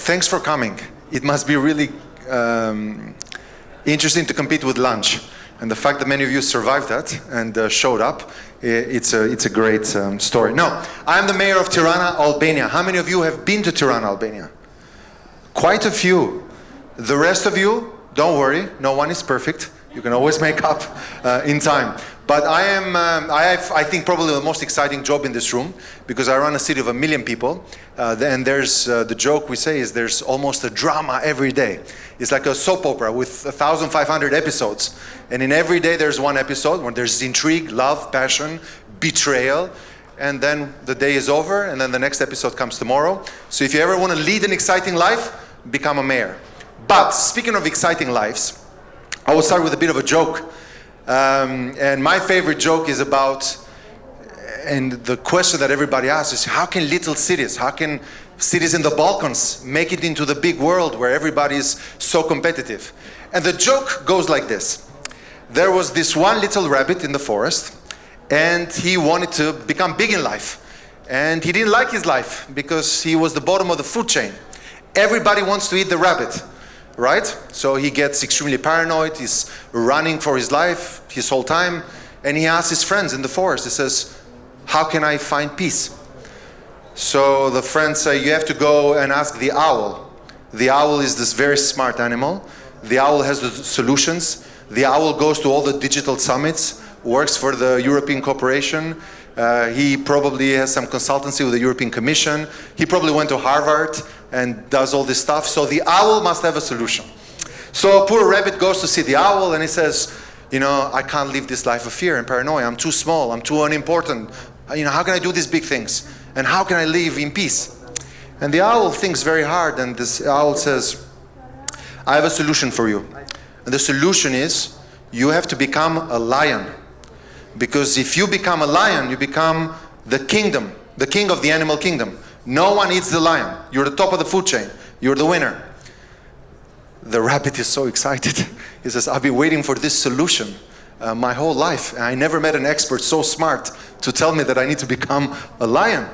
thanks for coming. It must be really interesting to compete with lunch. And the fact that many of you survived that and showed up, it's a great story. Now, I'm the mayor of Tirana, Albania. How many of you have been to Tirana, Albania? Quite a few. The rest of you, don't worry, no one is perfect. You can always make up in time. But I have, I think, probably the most exciting job in this room, because I run a city of 1 million people. And there's, the joke we say is there's almost a drama every day. It's like a soap opera with 1,500 episodes. And in every day there's one episode where there's intrigue, love, passion, betrayal. And then the day is over, and then the next episode comes tomorrow. So if you ever want to lead an exciting life, become a mayor. But speaking of exciting lives, I will start with a bit of a joke. And my favorite joke is about, and the question that everybody asks is, how can little cities, how can cities in the Balkans make it into the big world where everybody is so competitive? And the joke goes like this. There was this one little rabbit in the forest, and he wanted to become big in life. And he didn't like his life because he was the bottom of the food chain. Everybody wants to eat the rabbit, right? So he gets extremely paranoid. He's running for his life his whole time. And he asks his friends in the forest, he says, how can I find peace? So the friends say, you have to go and ask the owl. The owl is this very smart animal. The owl has the solutions. The owl goes to all the digital summits, works for the European Corporation. He probably has some consultancy with the European Commission. He probably went to Harvard and does all this stuff. So the owl must have a solution. So poor rabbit goes to see the owl and he says, you know, I can't live this life of fear and paranoia. I'm too small. I'm too unimportant. You know, how can I do these big things? And how can I live in peace? And the owl thinks very hard, and this owl says, I have a solution for you. And the solution is, you have to become a lion. Because if you become a lion, you become the kingdom, the king of the animal kingdom. No one eats the lion. You're the top of the food chain. You're the winner. The rabbit is so excited. He says, I've been waiting for this solution my whole life. And I never met an expert so smart to tell me that I need to become a lion.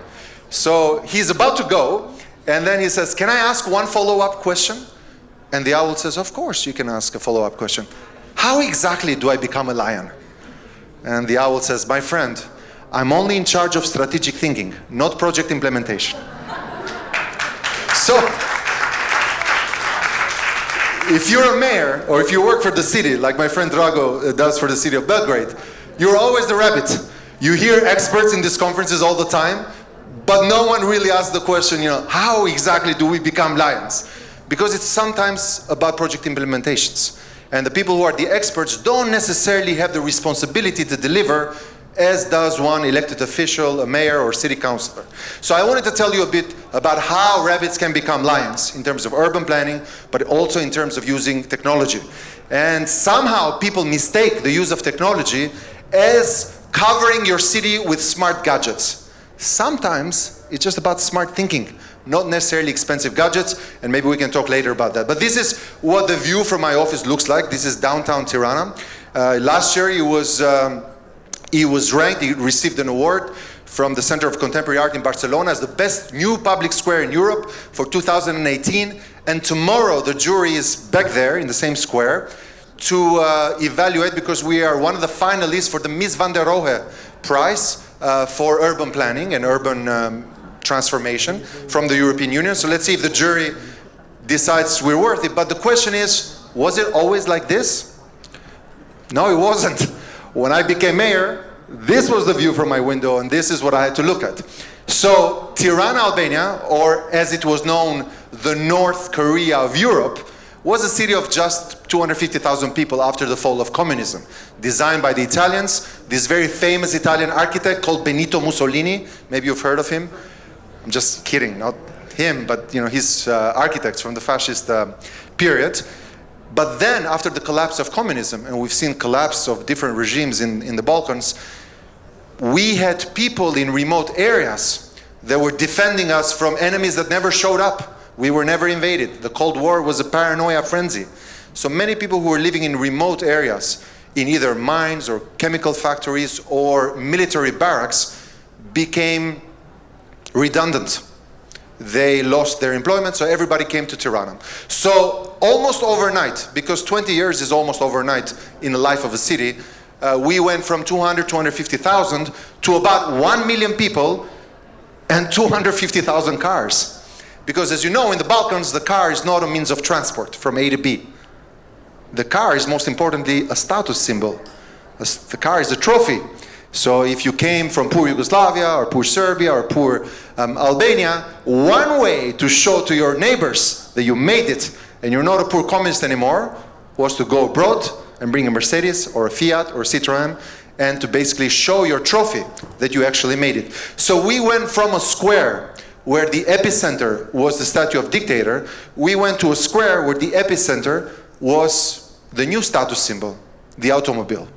So he's about to go, and then he says, can I ask one follow-up question? And the owl says, of course you can ask a follow-up question. How exactly do I become a lion? And the owl says, my friend, I'm only in charge of strategic thinking, not project implementation. So, if you're a mayor, or if you work for the city, like my friend Drago does for the city of Belgrade, you're always the rabbit. You hear experts in these conferences all the time, but no one really asks the question, you know, how exactly do we become lions? Because it's sometimes about project implementations. And the people who are the experts don't necessarily have the responsibility to deliver, as does one elected official, a mayor or city councillor. So I wanted to tell you a bit about how rabbits can become lions in terms of urban planning, but also in terms of using technology. And somehow people mistake the use of technology as covering your city with smart gadgets. Sometimes it's just about smart thinking, not necessarily expensive gadgets, and maybe we can talk later about that. But this is what the view from my office looks like. This is downtown Tirana. Last year he was ranked, he received an award from the Center of Contemporary Art in Barcelona as the best new public square in Europe for 2018. And tomorrow the jury is back there in the same square to evaluate, because we are one of the finalists for the Mies van der Rohe Prize for urban planning and urban transformation from the European Union. So let's see if the jury decides we're worth it. But the question is, was it always like this? No, it wasn't. When I became mayor, this was the view from my window, and this is what I had to look at. So Tirana, Albania, or as it was known, the North Korea of Europe, was a city of just 250,000 people after the fall of communism, designed by the Italians, this very famous Italian architect called Benito Mussolini. Maybe you've heard of him. I'm just kidding, not him, but you know, his architects from the fascist period. But then, after the collapse of communism, and we've seen collapse of different regimes in the Balkans, we had people in remote areas that were defending us from enemies that never showed up. We were never invaded. The Cold War was a paranoia frenzy. So many people who were living in remote areas, in either mines or chemical factories or military barracks, became redundant. they lost their employment, so everybody came to Tirana. So almost overnight, because 20 years is almost overnight in the life of a city, we went from 250,000 to about 1 million people and 250,000 cars. Because as you know, in the Balkans, the car is not a means of transport from A to B. The car is most importantly a status symbol. The car is a trophy. So if you came from poor Yugoslavia or poor Serbia or poor Albania, one way to show to your neighbors that you made it and you're not a poor communist anymore was to go abroad and bring a Mercedes or a Fiat or a Citroën and to basically show your trophy that you actually made it. So we went from a square where the epicenter was the statue of dictator, we went to a square where the epicenter was the new status symbol, the automobile.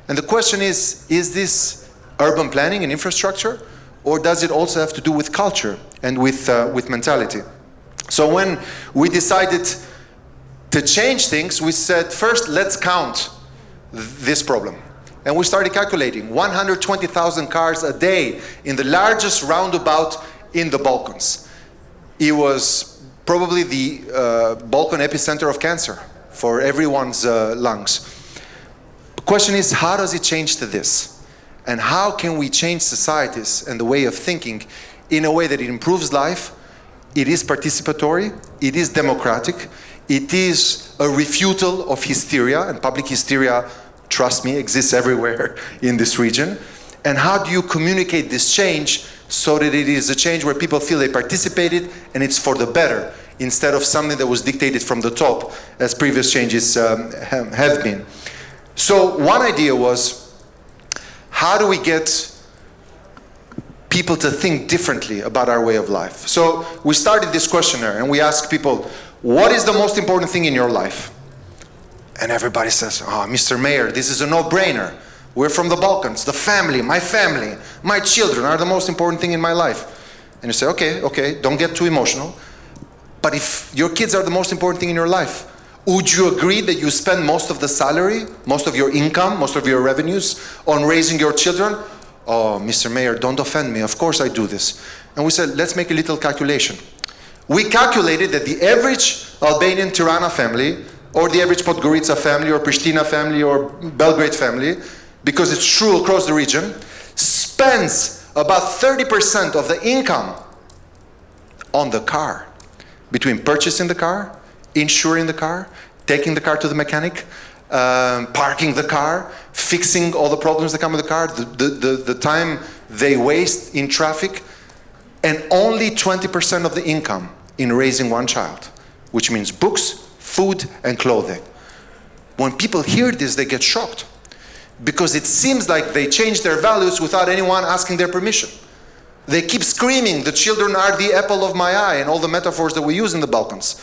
And the question is this urban planning and infrastructure, or does it also have to do with culture and with mentality? So when we decided to change things, we said, first, let's count this problem. And we started calculating 120,000 cars a day in the largest roundabout in the Balkans. It was probably the Balkan epicenter of cancer for everyone's lungs. The question is, how does it change to this? And how can we change societies and the way of thinking in a way that it improves life, it is participatory, it is democratic, it is a refutal of hysteria, and public hysteria, trust me, exists everywhere in this region. And how do you communicate this change so that it is a change where people feel they participated and it's for the better, instead of something that was dictated from the top, as previous changes have been. So one idea was, how do we get people to think differently about our way of life? So we started this questionnaire and we asked people, what is the most important thing in your life? And everybody says, oh, Mr. Mayor, this is a no-brainer. We're from the Balkans. The family, my children are the most important thing in my life. And you say, okay, don't get too emotional. But if your kids are the most important thing in your life, would you agree that you spend most of the salary, most of your income, most of your revenues on raising your children? Oh, Mr. Mayor, don't offend me. Of course I do this. And we said, let's make a little calculation. We calculated that the average Albanian Tirana family, or the average Podgorica family, or Pristina family, or Belgrade family, because it's true across the region, spends about 30% of the income on the car, between purchasing the car, insuring the car, taking the car to the mechanic, parking the car, fixing all the problems that come with the car, the time they waste in traffic, and only 20% of the income in raising one child, which means books, food, and clothing. When people hear this, they get shocked, because it seems like they change their values without anyone asking their permission. They keep screaming, the children are the apple of my eye, and all the metaphors that we use in the Balkans.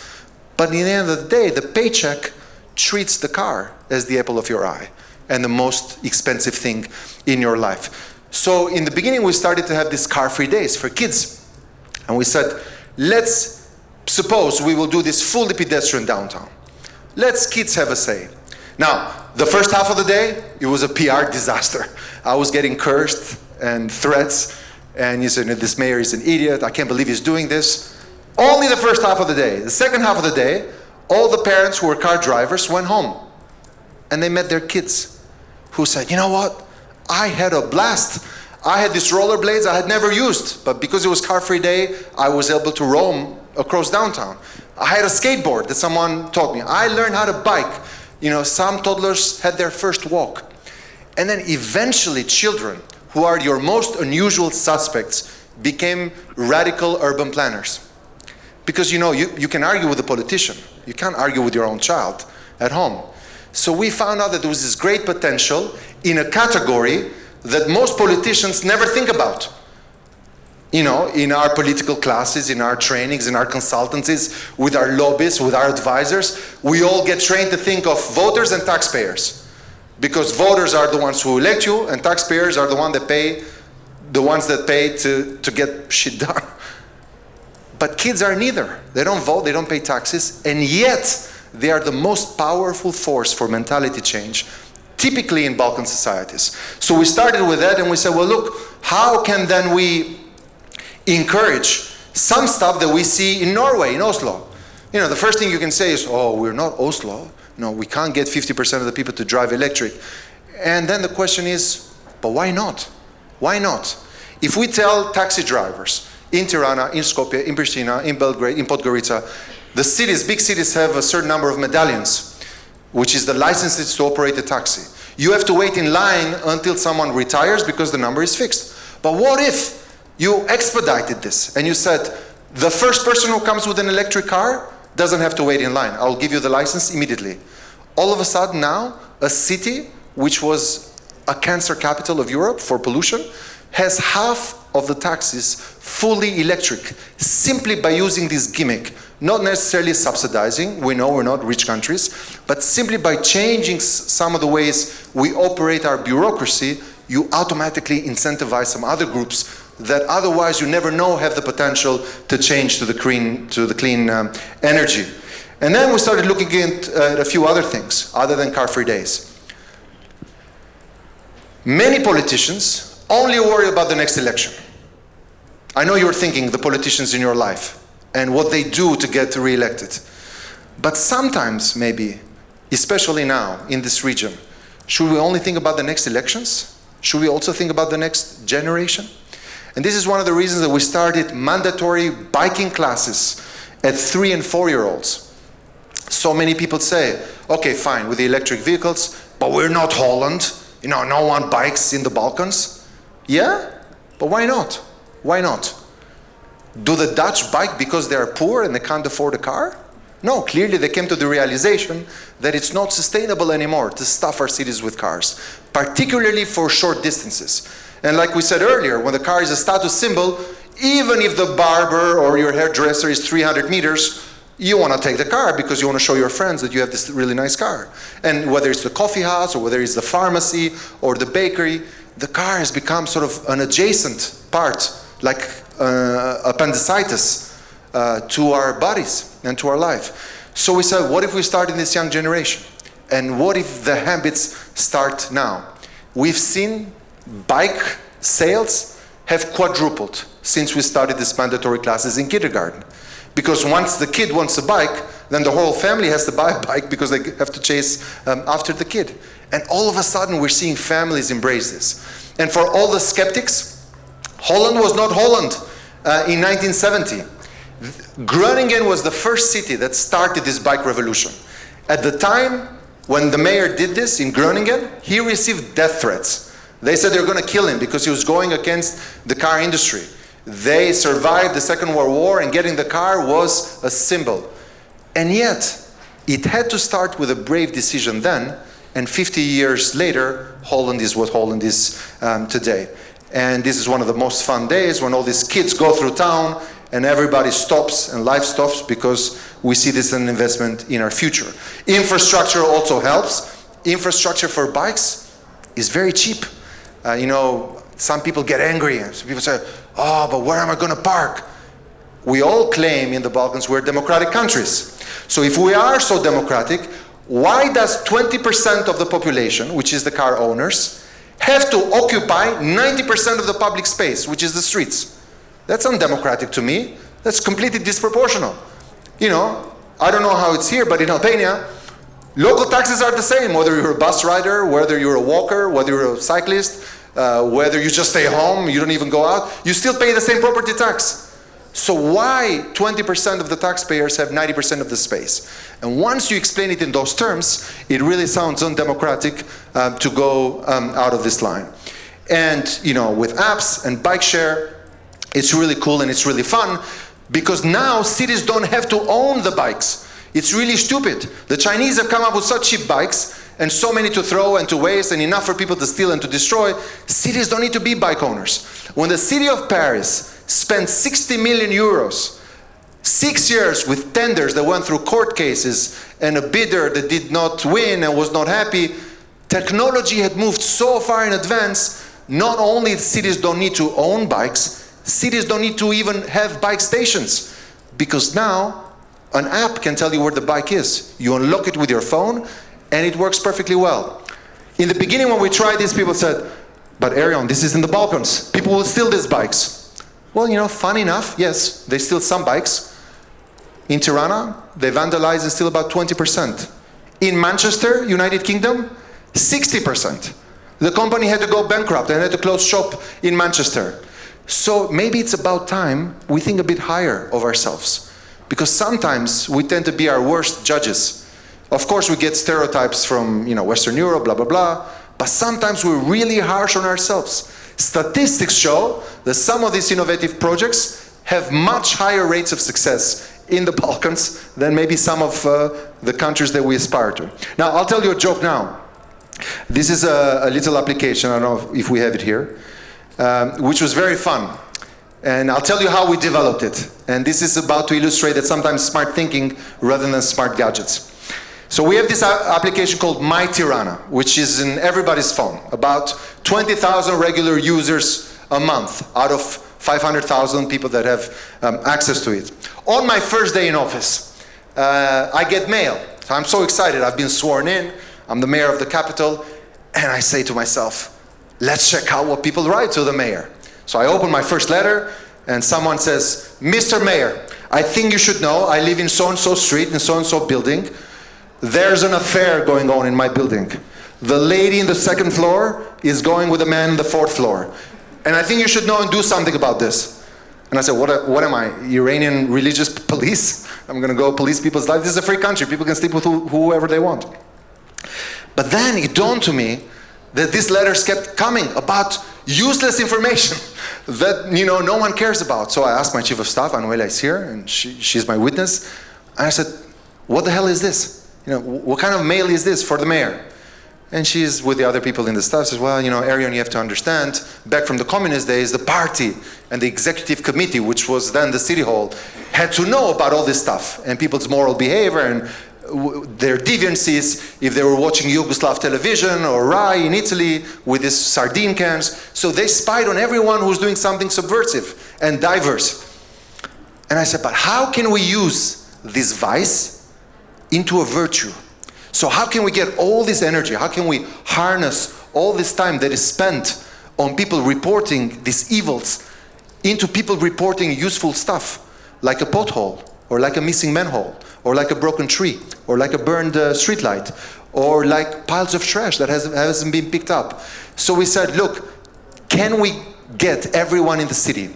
But in the end of the day, the paycheck treats the car as the apple of your eye and the most expensive thing in your life. So in the beginning, we started to have these car-free days for kids. And we said, let's suppose we will do this fully pedestrian downtown. Let's kids have a say. Now, the first half of the day, it was a PR disaster. I was getting cursed and threats, and you said, this mayor is an idiot, I can't believe he's doing this. Only the first half of the day. The second half of the day, all the parents who were car drivers went home. And they met their kids who said, you know what? I had a blast. I had these rollerblades I had never used, but because it was car-free day, I was able to roam across downtown. I had a skateboard that someone taught me. I learned how to bike. You know, some toddlers had their first walk. And then eventually children, who are your most unusual suspects, became radical urban planners. Because you know, you can argue with a politician. You can't argue with your own child at home. So we found out that there was this great potential in a category that most politicians never think about. You know, in our political classes, in our trainings, in our consultancies, with our lobbyists, with our advisors, we all get trained to think of voters and taxpayers. Because voters are the ones who elect you, and taxpayers are the ones that pay to get shit done. But kids are neither. They don't vote, they don't pay taxes, and yet they are the most powerful force for mentality change, typically in Balkan societies. So we started with that and we said, well, look, how can then we encourage Some stuff that we see in Norway, in Oslo. You know, the first thing you can say is, oh, we're not Oslo. No, we can't get 50% of the people to drive electric. And then the question is, but why not? Why not? If we tell taxi drivers in Tirana, in Skopje, in Pristina, in Belgrade, in Podgorica, the cities, big cities have a certain number of medallions, which is the licenses to operate a taxi. You have to wait in line until someone retires because the number is fixed. But what if you expedited this and you said, the first person who comes with an electric car doesn't have to wait in line. I'll give you the license immediately. All of a sudden now, a city which was a cancer capital of Europe for pollution has half of the taxis fully electric, simply by using this gimmick. Not necessarily subsidizing, we know we're not rich countries, but simply by changing some of the ways we operate our bureaucracy, you automatically incentivize some other groups that otherwise you never know have the potential to change to the clean energy. And then we started looking at a few other things other than car-free days. Many politicians only worry about the next election. I know you're thinking the politicians in your life and what they do to get re-elected. But sometimes, maybe, especially now in this region, should we only think about the next elections? Should we also think about the next generation? And this is one of the reasons that we started mandatory biking classes at 3- and 4-year-olds. So many people say, okay, fine, with the electric vehicles, but we're not Holland. You know, no one bikes in the Balkans. Yeah, but why not? Why not? Do the Dutch bike because they are poor and they can't afford a car? No, clearly they came to the realization that it's not sustainable anymore to stuff our cities with cars, particularly for short distances. And like we said earlier, when the car is a status symbol, even if the barber or your hairdresser is 300 meters, you want to take the car because you want to show your friends that you have this really nice car. And whether it's the coffee house or whether it's the pharmacy or the bakery, the car has become sort of an adjacent part, like appendicitis to our bodies and to our life. So we said, what if we start in this young generation? And what if the habits start now? We've seen bike sales have quadrupled since we started these mandatory classes in kindergarten. Because once the kid wants a bike, then the whole family has to buy a bike because they have to chase after the kid. And all of a sudden we're seeing families embrace this. And for all the skeptics, Holland was not Holland in 1970. Groningen was the first city that started this bike revolution. At the time when the mayor did this in Groningen, he received death threats. They said they were going to kill him because he was going against the car industry. They survived the Second World War and getting the car was a symbol. And yet, it had to start with a brave decision then, and 50 years later, Holland is what Holland is today. And this is one of the most fun days when all these kids go through town and everybody stops and life stops because we see this as an investment in our future. Infrastructure also helps. Infrastructure for bikes is very cheap. You know, some people get angry and some people say, oh, but where am I going to park? We all claim in the Balkans we're democratic countries. So if we are so democratic, why does 20% of the population, which is the car owners, have to occupy 90% of the public space, which is the streets? That's undemocratic to me. That's completely disproportional. You know, I don't know how it's here, but in Albania, local taxes are the same, whether you're a bus rider, whether you're a walker, whether you're a cyclist, whether you just stay home, you don't even go out, you still pay the same property tax. So why 20% of the taxpayers have 90% of the space? And once you explain it in those terms, it really sounds undemocratic to go out of this line. And you know, with apps and bike share, it's really cool and it's really fun because now cities don't have to own the bikes. It's really stupid. The Chinese have come up with such cheap bikes and so many to throw and to waste and enough for people to steal and to destroy. Cities don't need to be bike owners. When the city of Paris spent 60 million euros, 6 years with tenders that went through court cases and a bidder that did not win and was not happy, technology had moved so far in advance, not only cities don't need to own bikes, cities don't need to even have bike stations. Because now, an app can tell you where the bike is. You unlock it with your phone, and it works perfectly well. In the beginning when we tried this, people said, but Arion, this is in the Balkans. People will steal these bikes. Well, you know, fun enough, yes, they steal some bikes. In Tirana, they vandalize and steal about 20%. In Manchester, United Kingdom, 60%. The company had to go bankrupt and had to close shop in Manchester. So maybe it's about time we think a bit higher of ourselves. Because sometimes we tend to be our worst judges. Of course, we get stereotypes from, you know, Western Europe, blah, blah, blah. But sometimes we're really harsh on ourselves. Statistics show that some of these innovative projects have much higher rates of success in the Balkans than maybe some of the countries that we aspire to. Now, I'll tell you a joke now. This is a little application, I don't know if we have it here, which was very fun. And I'll tell you how we developed it. And this is about to illustrate that sometimes smart thinking rather than smart gadgets. So we have this application called My Tirana, which is in everybody's phone. About 20,000 regular users a month out of 500,000 people that have access to it. On my first day in office, I get mail. So I'm so excited. I've been sworn in. I'm the mayor of the capital. And I say to myself, let's check out what people write to the mayor. So I open my first letter, and someone says, Mr. Mayor, I think you should know I live in so-and-so street, in so-and-so building. There's an affair going on in my building. The lady in the second floor is going with a man in the fourth floor. And I think you should know and do something about this. And I said, what am I, Iranian religious police? I'm going to go police people's lives. This is a free country. People can sleep with whoever they want. But then it dawned on me that these letters kept coming about useless information that, you know, no one cares about. So I asked my chief of staff, Anuela is here, and she's my witness. And I said, what the hell is this? You know, what kind of mail is this for the mayor? And she's with the other people in the staff, says, well, you know, Arion, you have to understand, back from the communist days, the party and the executive committee, which was then the city hall, had to know about all this stuff and people's moral behavior and their deviances if they were watching Yugoslav television or Rai in Italy with these sardine cans. So they spied on everyone who's doing something subversive and diverse. And I said, but how can we use this vice into a virtue? So how can we get all this energy? How can we harness all this time that is spent on people reporting these evils into people reporting useful stuff, like a pothole, or like a missing manhole, or like a broken tree, or like a burned streetlight, or like piles of trash that hasn't been picked up. So we said, look, can we get everyone in the city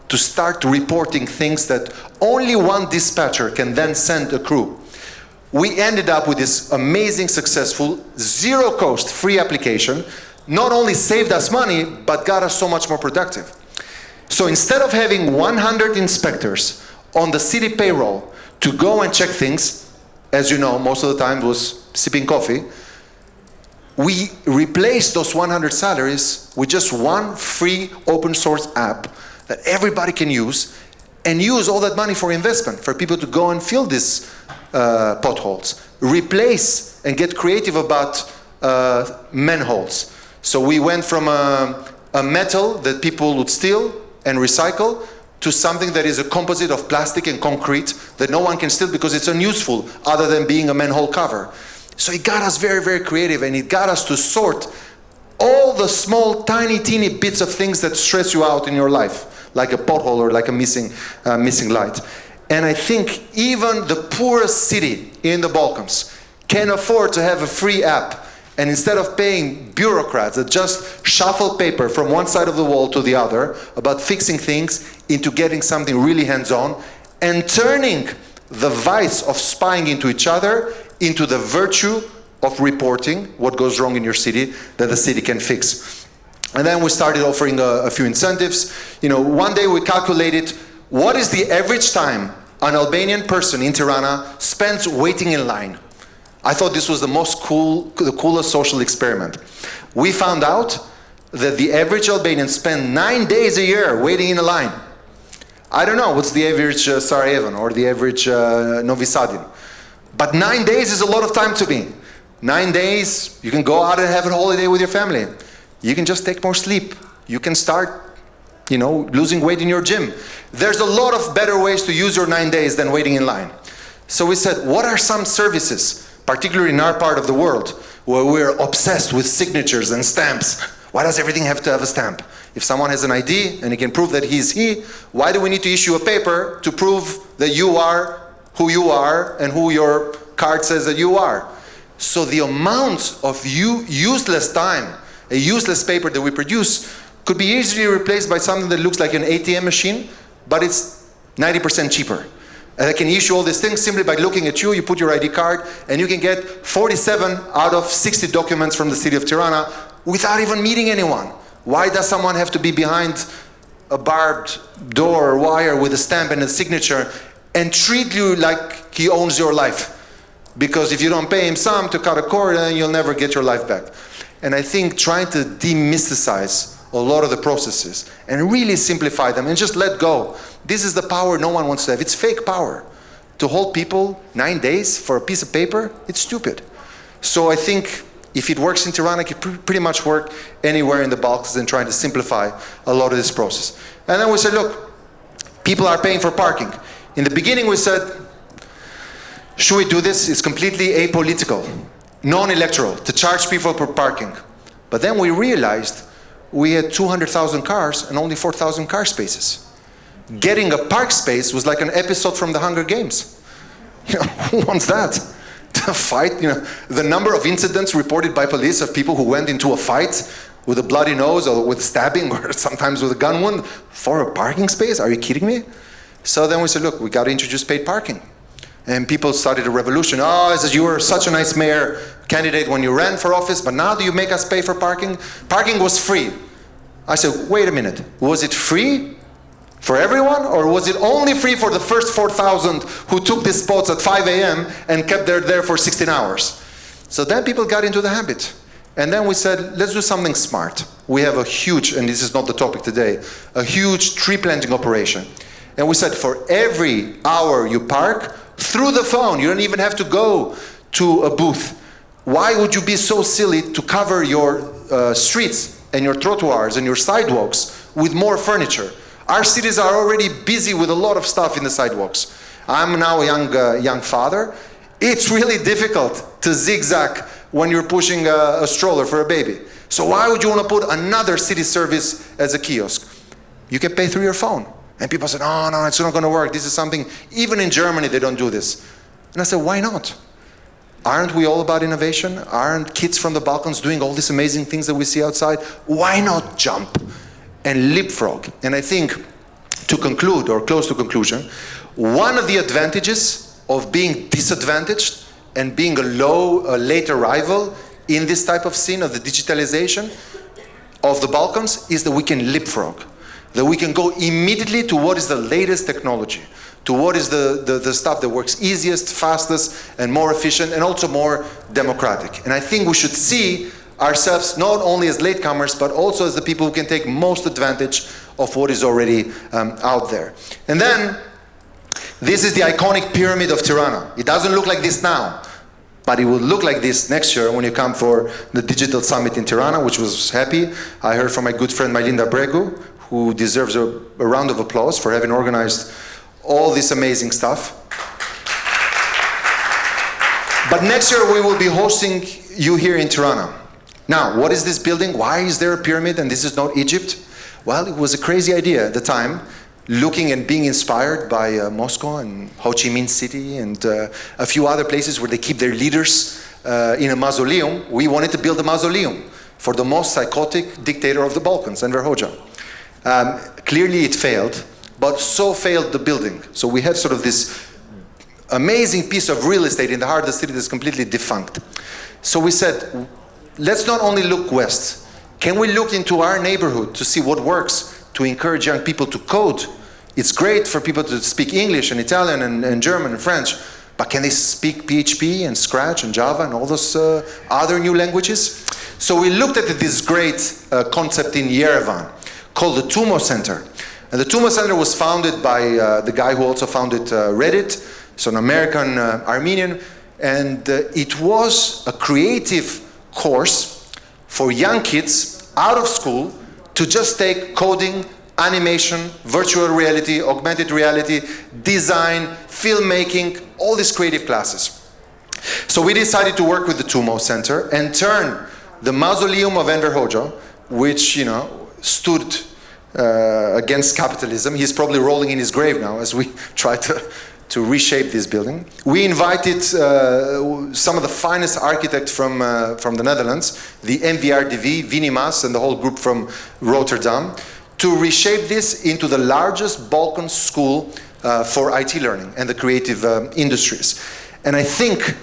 to start reporting things that only one dispatcher can then send a crew? We ended up with this amazing, successful, zero-cost, free application. Not only saved us money, but got us so much more productive. So instead of having 100 inspectors on the city payroll to go and check things, as you know, most of the time was sipping coffee, we replaced those 100 salaries with just one free open source app that everybody can use, and use all that money for investment, for people to go and fill these potholes, replace and get creative about manholes. So we went from a metal that people would steal and recycle to something that is a composite of plastic and concrete that no one can steal because it's unuseful other than being a manhole cover. So it got us very, very creative, and it got us to sort all the small, tiny, teeny bits of things that stress you out in your life, like a pothole or like a missing light. And I think even the poorest city in the Balkans can afford to have a free app. And instead of paying bureaucrats that just shuffle paper from one side of the wall to the other about fixing things, into getting something really hands-on and turning the vice of spying into each other into the virtue of reporting what goes wrong in your city that the city can fix. And then we started offering a few incentives. You know, one day we calculated what is the average time an Albanian person in Tirana spends waiting in line. I thought this was the coolest social experiment. We found out that the average Albanian spend 9 days a year waiting in a line. I don't know what's the average Sarajevan or the average Novi Sadin. But 9 days is a lot of time to me. 9 days, you can go out and have a holiday with your family. You can just take more sleep. You can start, you know, losing weight in your gym. There's a lot of better ways to use your 9 days than waiting in line. So we said, what are some services, particularly in our part of the world, where we're obsessed with signatures and stamps? Why does everything have to have a stamp? If someone has an ID and he can prove that he's he, why do we need to issue a paper to prove that you are who you are and who your card says that you are? So the amount of useless time, a useless paper that we produce could be easily replaced by something that looks like an ATM machine, but it's 90% cheaper. And I can issue all these things simply by looking at you. You put your ID card, and you can get 47 out of 60 documents from the city of Tirana without even meeting anyone. Why does someone have to be behind a barbed door or wire with a stamp and a signature and treat you like he owns your life? Because if you don't pay him some to cut a cord, then you'll never get your life back. And I think trying to demystifize a lot of the processes and really simplify them and just let go. This is the power no one wants to have. It's fake power. To hold people 9 days for a piece of paper, it's stupid. So I think if it works in Tirana, it can pretty much work anywhere in the Balkans, and trying to simplify a lot of this process. And then we said, look, people are paying for parking. In the beginning we said, should we do this? It's completely apolitical, non-electoral, to charge people for parking. But then we realized we had 200,000 cars and only 4,000 car spaces. Getting a park space was like an episode from the Hunger Games. You know, who wants that? To fight, you know, the number of incidents reported by police of people who went into a fight with a bloody nose or with stabbing or sometimes with a gun wound for a parking space? Are you kidding me? So then we said, look, we got to introduce paid parking. And people started a revolution. Oh, I said, you were such a nice mayor candidate when you ran for office, but now do you make us pay for parking? Parking was free. I said, wait a minute, was it free for everyone, or was it only free for the first 4,000 who took these spots at 5 a.m. and kept there for 16 hours? So then people got into the habit. And then we said, let's do something smart. We have a huge, and this is not the topic today, a huge tree planting operation. And we said, for every hour you park, through the phone, you don't even have to go to a booth. Why would you be so silly to cover your streets and your trottoirs and your sidewalks with more furniture? Our cities are already busy with a lot of stuff in the sidewalks. I'm now a young father. It's really difficult to zigzag when you're pushing a stroller for a baby. So why would you want to put another city service as a kiosk? You can pay through your phone. And people said, oh, no, it's not going to work. This is something, even in Germany, they don't do this. And I said, why not? Aren't we all about innovation? Aren't kids from the Balkans doing all these amazing things that we see outside? Why not jump and leapfrog? And I think, to conclude, or close to conclusion, one of the advantages of being disadvantaged and being a late arrival in this type of scene of the digitalization of the Balkans is that we can leapfrog. That we can go immediately to what is the latest technology, to what is the stuff that works easiest, fastest, and more efficient, and also more democratic. And I think we should see ourselves not only as latecomers, but also as the people who can take most advantage of what is already out there. And then, this is the iconic pyramid of Tirana. It doesn't look like this now, but it will look like this next year when you come for the Digital Summit in Tirana, which was happy. I heard from my good friend Mylinda Bregu, who deserves a round of applause for having organized all this amazing stuff. But next year we will be hosting you here in Tirana. Now, what is this building? Why is there a pyramid and this is not Egypt? Well, it was a crazy idea at the time, looking and being inspired by Moscow and Ho Chi Minh City and a few other places where they keep their leaders in a mausoleum. We wanted to build a mausoleum for the most psychotic dictator of the Balkans, Enver Hoxha. Clearly it failed, but so failed the building. So we have sort of this amazing piece of real estate in the heart of the city that's completely defunct. So we said, let's not only look west, can we look into our neighborhood to see what works to encourage young people to code? It's great for people to speak English and Italian and German and French, but can they speak PHP and Scratch and Java and all those other new languages? So we looked at this great concept in Yerevan, called the Tumo Center. And the Tumo Center was founded by the guy who also founded Reddit, so an American Armenian, and it was a creative course for young kids out of school to just take coding, animation, virtual reality, augmented reality, design, filmmaking, all these creative classes. So we decided to work with the Tumo Center and turn the mausoleum of Enver Hoxha, which, you know, stood against capitalism. He's probably rolling in his grave now as we try to reshape this building. We invited some of the finest architects from the Netherlands, the NVRDV, Vinnie Maas, and the whole group from Rotterdam, to reshape this into the largest Balkan school for IT learning and the creative industries. And I think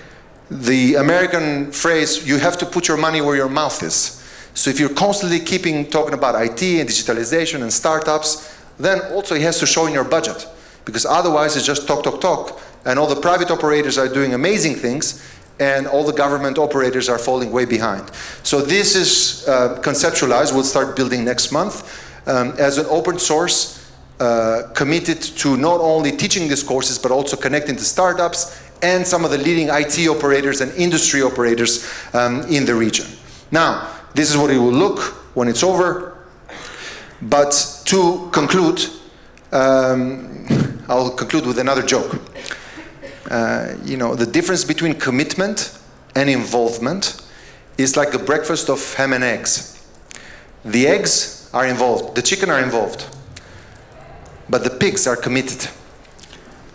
the American phrase, you have to put your money where your mouth is. So if you're constantly talking about IT and digitalization and startups, then also it has to show in your budget. Because otherwise it's just talk, talk, talk, and all the private operators are doing amazing things, and all the government operators are falling way behind. So this is conceptualized, we'll start building next month, as an open source, committed to not only teaching these courses, but also connecting to startups and some of the leading IT operators and industry operators in the region. Now, this is what it will look when it's over. But to conclude, I'll conclude with another joke. You know, the difference between commitment and involvement is like the breakfast of ham and eggs. The eggs are involved, the chicken are involved, but the pigs are committed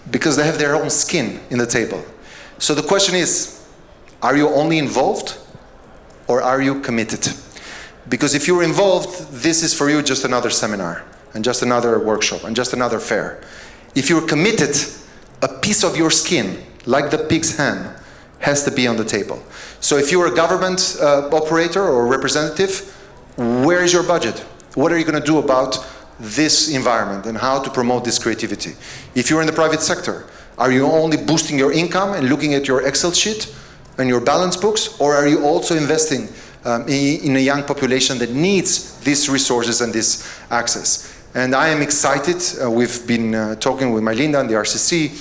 because they have their own skin in the table. So the question is, are you only involved or are you committed? Because if you're involved, this is for you just another seminar and just another workshop and just another fair. If you're committed, a piece of your skin, like the pig's ham, has to be on the table. So if you're a government operator or representative, where is your budget? What are you going to do about this environment and how to promote this creativity? If you're in the private sector, are you only boosting your income and looking at your Excel sheet and your balance books, or are you also investing in a young population that needs these resources and this access? And I am excited. We've been talking with Marlinda and the RCC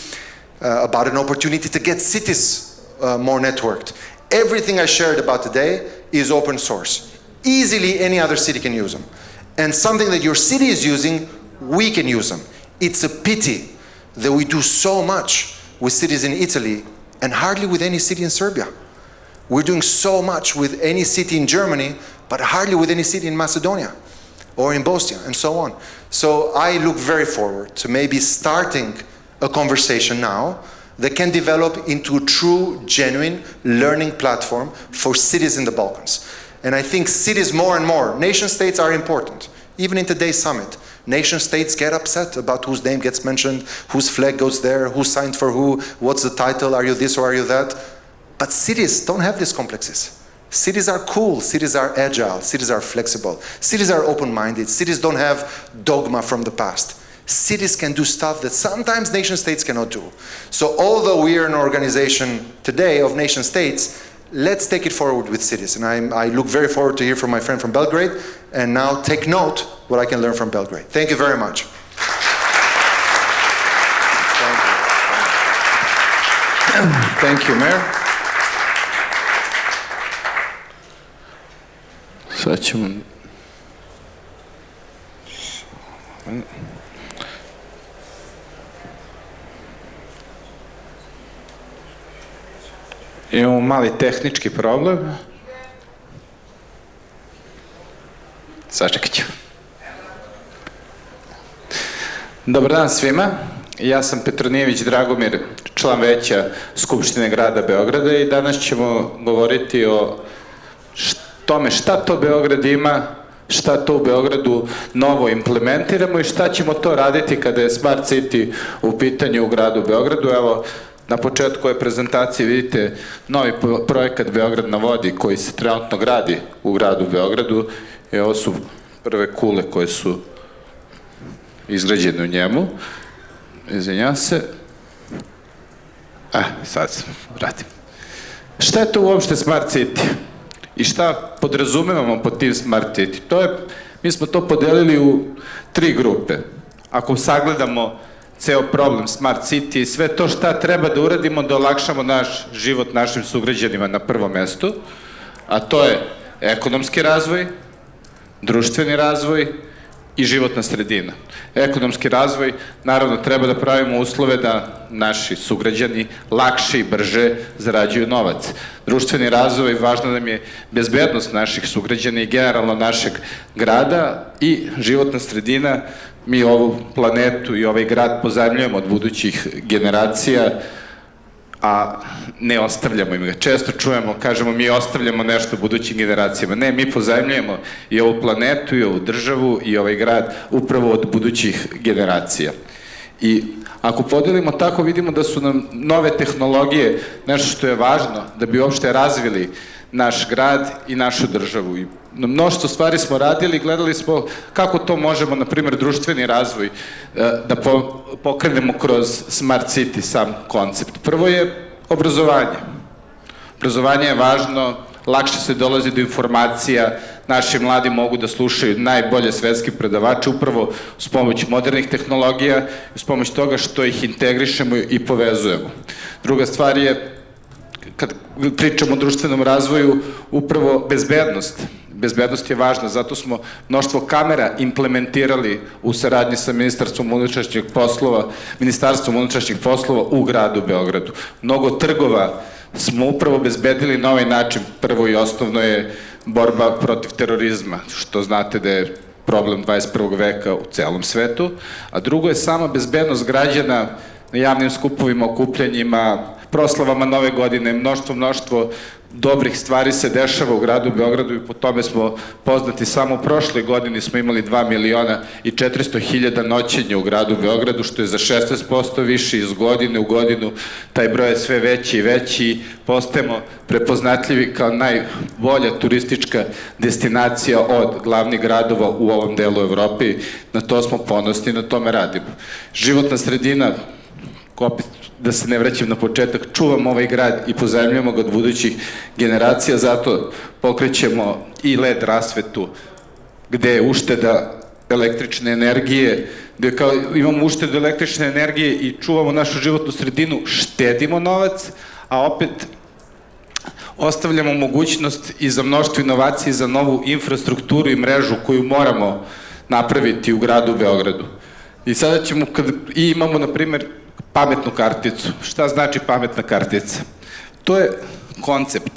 about an opportunity to get cities more networked. Everything I shared about today is open source. Easily any other city can use them. And something that your city is using, we can use them. It's a pity that we do so much with cities in Italy and hardly with any city in Serbia. We're doing so much with any city in Germany, but hardly with any city in Macedonia or in Bosnia and so on. So I look very forward to maybe starting a conversation now that can develop into a true, genuine learning platform for cities in the Balkans. And I think cities more and more, nation states are important. Even in today's summit, nation states get upset about whose name gets mentioned, whose flag goes there, who signed for who, what's the title, are you this or are you that? But cities don't have these complexes. Cities are cool, cities are agile, cities are flexible, cities are open-minded, cities don't have dogma from the past. Cities can do stuff that sometimes nation states cannot do. So although we are an organization today of nation states, let's take it forward with cities. And I look very forward to hear from my friend from Belgrade, and now take note what I can learn from Belgrade. Thank you very much. Thank you, Mayor. Sad ćemo... Imamo mali tehnički problem. Sačekat ću. Dobar dan svima. Ja sam Petronijević Dragomir, član veća Skupštine grada Beograda i danas ćemo govoriti o tome šta to Beograd ima, šta to u Beogradu novo implementiramo i šta ćemo to raditi kada je Smart City u pitanju u gradu Beogradu. Evo, na početku ove prezentacije vidite novi projekat Beograd na vodi koji se trenutno gradi u gradu Beogradu. I ovo su prve kule koje su izgrađene u njemu. Izvinjam se. Sad se vratim. Šta je to uopšte Smart City? I šta podrazumevamo pod tim Smart City? Mi smo to podelili u 3 grupe. Ako sagledamo ceo problem Smart City i sve to šta treba da uradimo da olakšamo naš život našim sugrađanima na prvom mestu, a to je ekonomski razvoj, društveni razvoj i životna sredina. Ekonomski razvoj, naravno, treba da pravimo uslove da naši sugrađani lakše i brže zarađuju novac. Društveni razvoj, važno nam je bezbednost naših sugrađana i generalno našeg grada i životna sredina. Mi ovu planetu i ovaj grad pozajmljujemo od budućih generacija, a ne ostavljamo im ga. Često čujemo, kažemo, mi ostavljamo nešto budućim generacijama. Ne, mi pozajmljujemo i ovu planetu, i ovu državu, i ovaj grad upravo od budućih generacija. I ako podelimo tako, vidimo da su nam nove tehnologije nešto što je važno da bi uopšte razvili naš grad i našu državu. I na mnoštvo stvari smo radili, gledali smo kako to možemo, na primjer, društveni razvoj da pokrenemo kroz Smart City, sam koncept. Prvo je obrazovanje. Obrazovanje je važno, lakše se dolazi do informacija, naši mladi mogu da slušaju najbolje svetske predavače upravo s pomoć modernih tehnologija i s pomoć toga što ih integrišemo i povezujemo. Druga stvar je, kad pričamo o društvenom razvoju, upravo bezbednost. Bezbednost je važna, zato smo mnoštvo kamera implementirali u saradnji sa Ministarstvom unutrašnjih poslova u gradu Beogradu. Mnogo trgova smo upravo bezbedili na ovaj način. Prvo i osnovno je borba protiv terorizma, što znate da je problem 21. veka u celom svetu, a drugo je sama bezbednost građana na javnim skupovima, okupljanjima, proslavama Nove godine. Mnoštvo dobrih stvari se dešava u gradu Beogradu i po tome smo poznati. Samo u prošloj godini smo imali 2.400.000 noćenja u gradu Beogradu, što je za 16% više iz godine u godinu. Taj broj je sve veći i veći. Postajemo prepoznatljivi kao najbolja turistička destinacija od glavnih gradova u ovom delu Evrope. Na to smo ponosni, na tome radimo. Životna sredina, opet da se ne vraćam na početak, čuvamo ovaj grad i pozajmljujemo ga od budućih generacija, zato pokrećemo i LED rasvetu, gde je ušteda električne energije, gde imamo uštedu električne energije i čuvamo našu životnu sredinu, štedimo novac, a opet ostavljamo mogućnost i za mnoštvo inovacije, za novu infrastrukturu i mrežu koju moramo napraviti u gradu Beogradu. I sada ćemo, i imamo, na primjer, pametnu karticu. Šta znači pametna kartica? To je koncept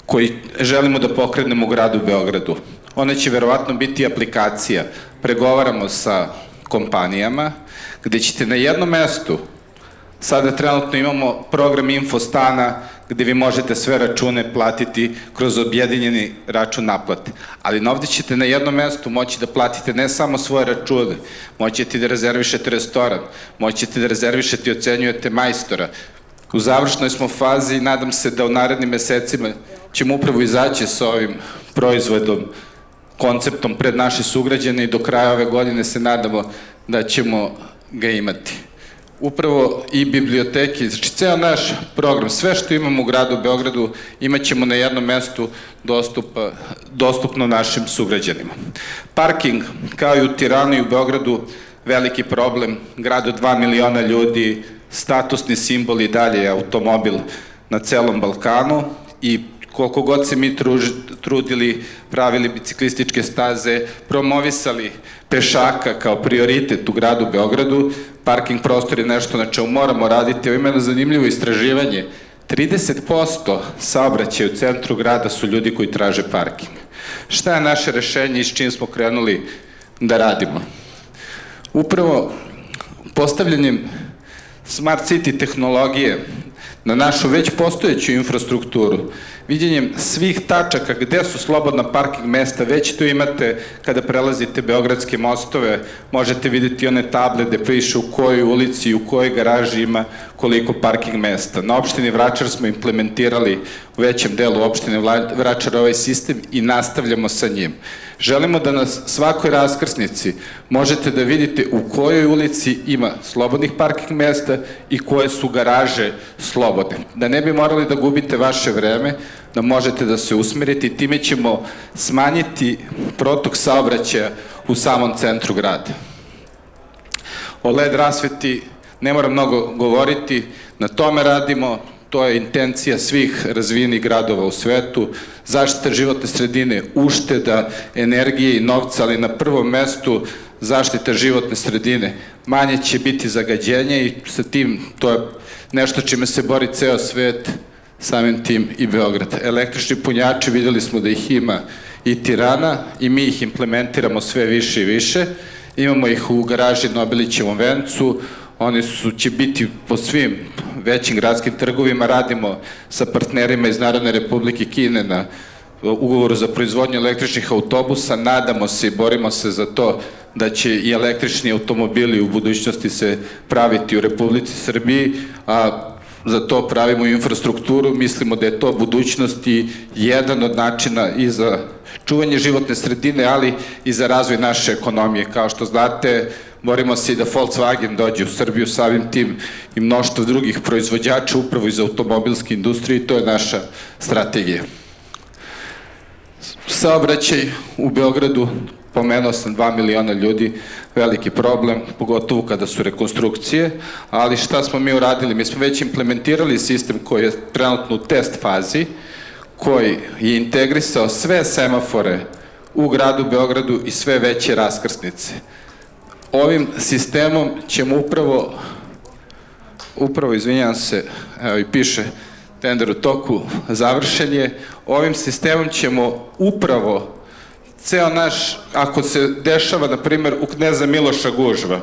koji želimo da pokrenemo u gradu Beogradu. Ona će verovatno biti aplikacija. Pregovaramo sa kompanijama, gde ćete na jednom mestu, sada trenutno imamo program Infostana, gde vi možete sve račune platiti kroz objedinjeni račun naplate. Ali ovde ćete na jednom mestu moći da platite ne samo svoje račune, moćete da rezervišete restoran, moćete da rezervišete i ocenjujete majstora. U završnoj smo fazi i nadam se da u narednim mesecima ćemo upravo izaći sa ovim proizvodom, konceptom pred naše sugrađane i do kraja ove godine se nadamo da ćemo ga imati. Upravo i biblioteke, znači ceo naš program, sve što imamo u gradu Beogradu imat ćemo na jednom mestu dostupno našim sugrađanima. Parking, kao i u Tirani i u Beogradu, veliki problem, grad od 2 miliona ljudi, statusni simbol i dalje je automobil na celom Balkanu i koliko god se mi trudili, pravili biciklističke staze, promovisali pešaka kao prioritet u gradu Beogradu, parking prostor je nešto na čemu moramo raditi. Ovo ima jedno zanimljivo istraživanje. 30% saobraćaja u centru grada su ljudi koji traže parking. Šta je naše rešenje i s čim smo krenuli da radimo? Upravo postavljanjem Smart City tehnologije na našu već postojeću infrastrukturu, viđenjem svih tačaka gde su slobodna parking mesta, već to imate kada prelazite beogradske mostove, možete videti one table gde piše u kojoj ulici i u kojoj garaži ima koliko parking mesta. Na opštini Vračar smo implementirali u većem delu opštine Vračar ovaj sistem i nastavljamo sa njim. Želimo da na svakoj raskrsnici možete da vidite u kojoj ulici ima slobodnih parking mesta i koje su garaže slobodne. Da ne bi morali da gubite vaše vreme, da možete da se usmerite i time ćemo smanjiti protok saobraćaja u samom centru grada. O LED rasveti ne moram mnogo govoriti, na tome radimo, to je intencija svih razvijenih gradova u svetu, zaštita životne sredine, ušteda energije i novca, ali na prvom mestu zaštita životne sredine. Manje će biti zagađenja i sa tim to je nešto čime se bori ceo svet, samim tim i Beograd. Električni punjači, videli smo da ih ima i Tirana i mi ih implementiramo sve više i više. Imamo ih u garaži na Obilićevom vencu, oni će biti po svim većim gradskim trgovima, radimo sa partnerima iz Narodne Republike Kine na ugovoru za proizvodnju električnih autobusa, nadamo se i borimo se za to da će i električni automobili u budućnosti se praviti u Republici Srbiji, a za to pravimo infrastrukturu, mislimo da je to budućnost i jedan od načina i za čuvanje životne sredine, ali i za razvoj naše ekonomije. Kao što znate, borimo se i da Volkswagen dođe u Srbiju, samim tim i mnoštvo drugih proizvođača upravo iz automobilske industrije i to je naša strategija. Saobraćaj u Beogradu, pomenuo sam 2 miliona ljudi, veliki problem, pogotovo kada su rekonstrukcije, ali šta smo mi uradili? Mi smo već implementirali sistem koji je trenutno u test fazi, koji je integrisao sve semafore u gradu Beogradu i sve veće raskrsnice. Ovim sistemom ćemo upravo, izvinjam se, evo i piše tender u toku, završen je, ovim sistemom ćemo upravo ceo naš, ako se dešava, na primjer, u Kneza Miloša gužva,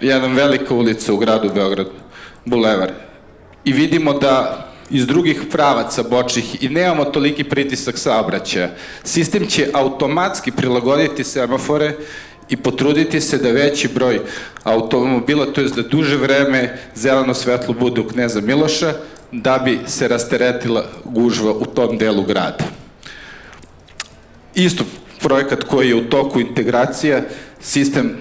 jedna velika ulica u gradu Beogradu, bulevar, i vidimo da iz drugih pravaca bočnih i nemamo toliki pritisak saobraćaja, sistem će automatski prilagoditi semafore i potruditi se da veći broj automobila, to je da duže vreme zeleno svetlo bude u Kneza Miloša, da bi se rasteretila gužva u tom delu grada. Isto projekat koji je u toku integracija, sistem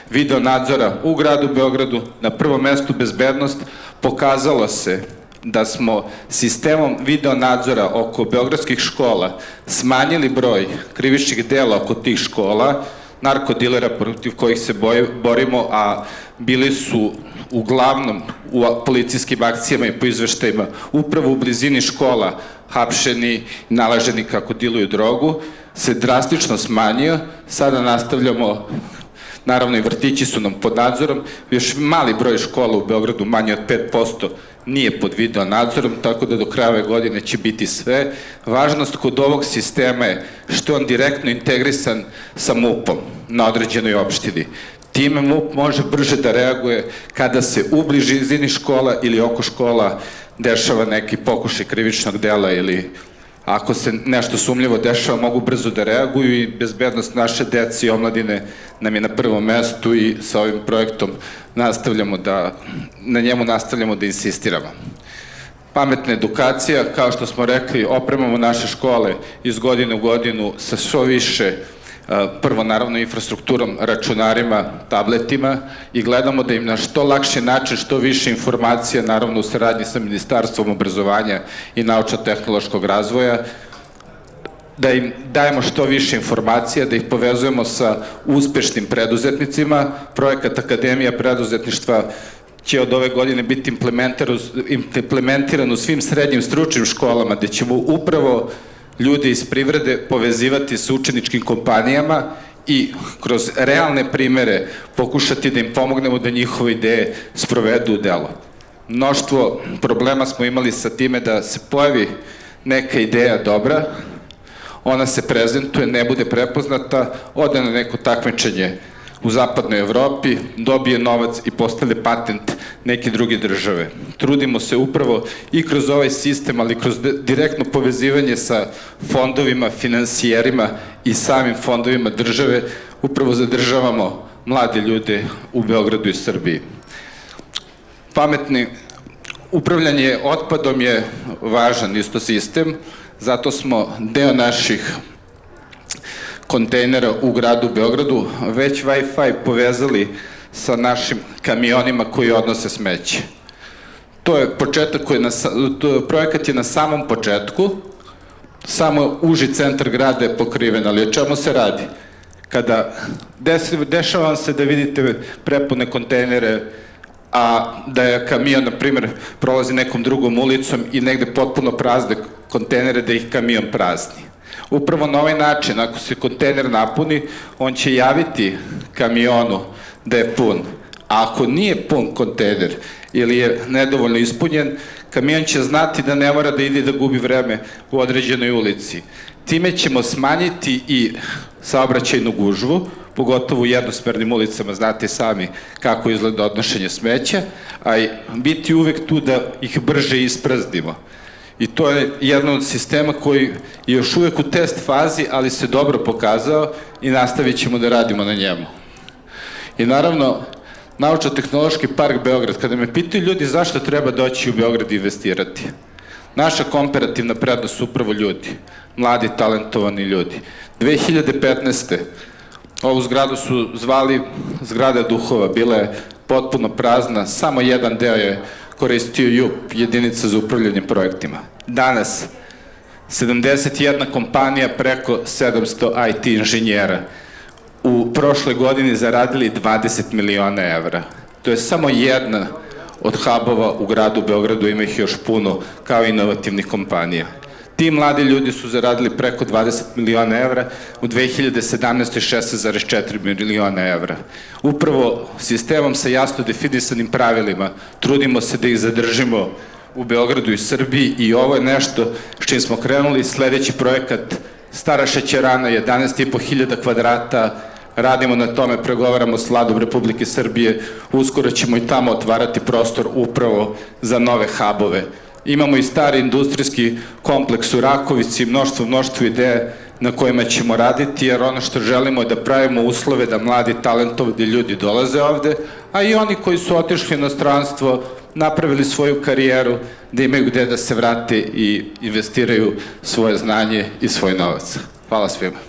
video nadzora u gradu Beogradu, na prvom mestu bezbednost, pokazalo se da smo sistemom video nadzora oko beogradskih škola smanjili broj krivičnih dela oko tih škola, narkodilera protiv kojih se borimo, a bili su uglavnom u policijskim akcijama i po izveštajima upravo u blizini škola hapšeni, nalaženi kako diluju drogu, se drastično smanjio. Sada nastavljamo, naravno i vrtići su nam pod nadzorom, još mali broj škola u Beogradu, manje od 5%, nije pod video nadzorom, tako da do kraja ove godine će biti sve. Važnost kod ovog sistema je što je on direktno integrisan sa MUP-om na određenoj opštini. Time MUP može brže da reaguje kada se u blizini škola ili oko škola dešava neki pokušaj krivičnog dela ili ako se nešto sumnjivo dešava, mogu brzo da reaguju i bezbednost naše dece i omladine nam je na prvom mestu i sa ovim projektom na njemu nastavljamo da insistiramo. Pametna edukacija, kao što smo rekli, opremamo naše škole iz godine u godinu sa što više, prvo naravno infrastrukturom, računarima, tabletima i gledamo da im na što lakši način, što više informacija, naravno u saradnji sa Ministarstvom obrazovanja i naučno-tehnološkog razvoja, da im dajemo što više informacija, da ih povezujemo sa uspešnim preduzetnicima. Projekat Akademija preduzetništva će od ove godine biti implementiran u svim srednjim stručnim školama, gde ćemo upravo ljude iz privrede povezivati sa učeničkim kompanijama i kroz realne primere pokušati da im pomognemo da njihove ideje sprovedu u delo. Mnoštvo problema smo imali sa time da se pojavi neka ideja dobra, ona se prezentuje, ne bude prepoznata, ode na neko takmičenje u zapadnoj Evropi, dobije novac i postane patent neke druge države. Trudimo se upravo i kroz ovaj sistem, ali kroz direktno povezivanje sa fondovima, finansijerima i samim fondovima države, upravo zadržavamo mlade ljude u Beogradu i Srbiji. Upravljanje otpadom je važan isto sistem, zato smo deo naših kontejnera u gradu Beogradu već Wi-Fi povezali sa našim kamionima koji odnose smeće. To je projekat je na samom početku, samo uži centar grada je pokriven, ali o čemu se radi? Kada dešava vam se da vidite prepune kontejnere a da je kamion, na primjer, prolazi nekom drugom ulicom i negde potpuno prazne kontejnere, da ih kamion prazni. Upravo na ovaj način, ako se kontejner napuni, on će javiti kamionu da je pun. A ako nije pun kontejner ili je nedovoljno ispunjen, kamion će znati da ne mora da ide da gubi vreme u određenoj ulici. Time ćemo smanjiti i saobraćajnu gužvu, pogotovo u jednosmernim ulicama, znate sami kako izgleda odnošenje smeća, a i biti uvek tu da ih brže ispraznimo. I to je jedan od sistema koji je još uvek u test fazi, ali se dobro pokazao i nastavit ćemo da radimo na njemu. I naravno, Naučno-tehnološki park Beograd, kada me pitaju ljudi zašto treba doći u Beograd i investirati, naša komparativna prednost su upravo ljudi, mladi, talentovani ljudi. 2015. ovu zgradu su zvali zgrada duhova, bila je potpuno prazna, samo jedan deo je koristio JUP, jedinica za upravljanje projektima. Danas, 71 kompanija, preko 700 IT inženjera. U prošloj godini zaradili 20 miliona evra. To je samo jedna od hubova u gradu Beogradu, ima ih još puno, kao inovativnih kompanija. Ti mladi ljudi su zaradili preko 20 miliona evra, u 2017. 16,4 miliona evra. Upravo sistemom sa jasno definisanim pravilima trudimo se da ih zadržimo u Beogradu i Srbiji i ovo je nešto s čim smo krenuli. Sledeći projekat, Stara šećerana, 11.500 kvadrata, radimo na tome, pregovaramo s Vladom Republike Srbije, uskoro ćemo i tamo otvarati prostor upravo za nove hubove. Imamo i stari industrijski kompleks u Rakovici, mnoštvo ideje na kojima ćemo raditi, jer ono što želimo je da pravimo uslove da mladi talentovani ljudi dolaze ovde, a i oni koji su otišli u inostranstvo, napravili svoju karijeru, da imaju gde da se vrate i investiraju svoje znanje i svoj novac. Hvala svima.